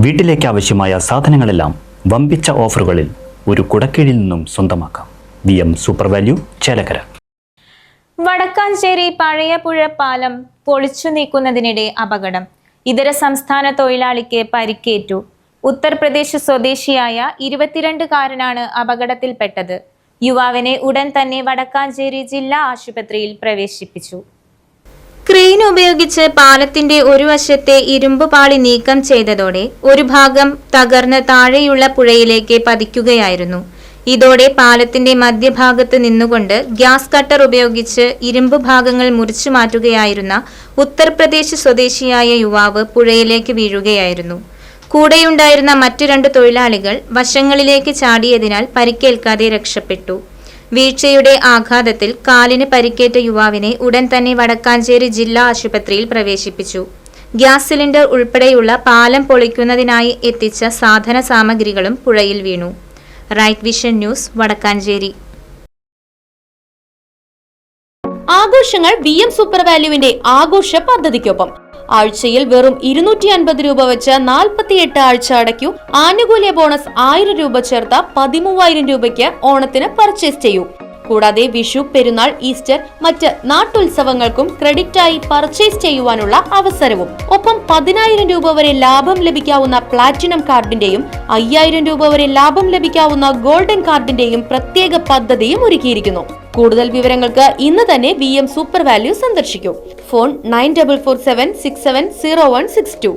വീട്ടിലേക്ക് ആവശ്യമായ സാധനങ്ങളെല്ലാം വമ്പിച്ച ഓഫറുകളിൽ ഒരു കുടക്കീഴിൽ നിന്നും സ്വന്തമാക്കാം. VM super value, Chelakkara. Vadakkanchery പഴയപുഴ പാലം പൊളിച്ചു നീക്കുന്നതിനിടെ അപകടം. ഇതര സംസ്ഥാന തൊഴിലാളിക്ക് പരിക്കേറ്റു. ഉത്തർപ്രദേശ് സ്വദേശിയായ 22-കാരനാണ് അപകടത്തിൽപ്പെട്ടത്. യുവാവിനെ ഉടൻ തന്നെ വടക്കാഞ്ചേരി ജില്ലാ ആശുപത്രിയിൽ പ്രവേശിപ്പിച്ചു. ക്രെയിൻ ഉപയോഗിച്ച് പാലത്തിന്റെ ഒരു വശത്തെ ഇരുമ്പ് പാളി നീക്കം ചെയ്തതോടെ ഒരു ഭാഗം തകർന്ന് താഴെയുള്ള പുഴയിലേക്ക് പതിക്കുകയായിരുന്നു. ഇതോടെ പാലത്തിന്റെ മധ്യഭാഗത്ത് നിന്നുകൊണ്ട് ഗ്യാസ് കട്ടർ ഉപയോഗിച്ച് ഇരുമ്പ് ഭാഗങ്ങൾ മുറിച്ചു മാറ്റുകയായിരുന്ന ഉത്തർപ്രദേശ് സ്വദേശിയായ യുവാവ് പുഴയിലേക്ക് വീഴുകയായിരുന്നു. കൂടെയുണ്ടായിരുന്ന മറ്റു 2 തൊഴിലാളികൾ വശങ്ങളിലേക്ക് ചാടിയതിനാൽ പരിക്കേൽക്കാതെ രക്ഷപ്പെട്ടു. വീഴ്ചയുടെ ആഘാതത്തിൽ കാലിന് പരിക്കേറ്റ യുവാവിനെ ഉടൻ തന്നെ വടക്കാഞ്ചേരി ജില്ലാ ആശുപത്രിയിൽ പ്രവേശിപ്പിച്ചു. ഗ്യാസ് സിലിണ്ടർ ഉൾപ്പെടെയുള്ള പാലം പൊളിക്കുന്നതിനായി എത്തിച്ച സാധന സാമഗ്രികളും പുഴയിൽ വീണു. Right vision news, Vadakkancheri. ആഘോഷങ്ങൾ VM സൂപ്പർ വാല്യൂവിന്റെ ആഘോഷ പദ്ധതിക്കൊപ്പം. ആഴ്ചയിൽ വെറും 250 രൂപ വെച്ച് 48 ആഴ്ച അടയ്ക്കൂ. ആനുകൂല്യ ബോണസ് 1000 രൂപ ചേർത്ത 13,000 രൂപയ്ക്ക് ഓണത്തിന് പർച്ചേസ് ചെയ്യൂ. കൂടാതെ വിഷു, പെരുന്നാൾ, ഈസ്റ്റർ, മറ്റ് നാട്ടുത്സവങ്ങൾക്കും ക്രെഡിറ്റായി പർച്ചേസ് ചെയ്യുവാനുള്ള അവസരവും. ഒപ്പം 10,000 രൂപ വരെ ലാഭം ലഭിക്കാവുന്ന പ്ലാറ്റിനം കാർഡിന്റെയും 5,000 രൂപ വരെ ലാഭം ലഭിക്കാവുന്ന ഗോൾഡൻ കാർഡിന്റെയും പ്രത്യേക പദ്ധതിയും ഒരുക്കിയിരിക്കുന്നു. കൂടുതൽ വിവരങ്ങൾക്ക് ഇന്ന് തന്നെ VM സൂപ്പർ വാല്യൂ സന്ദർശിക്കൂ. ഫോൺ 9447670162.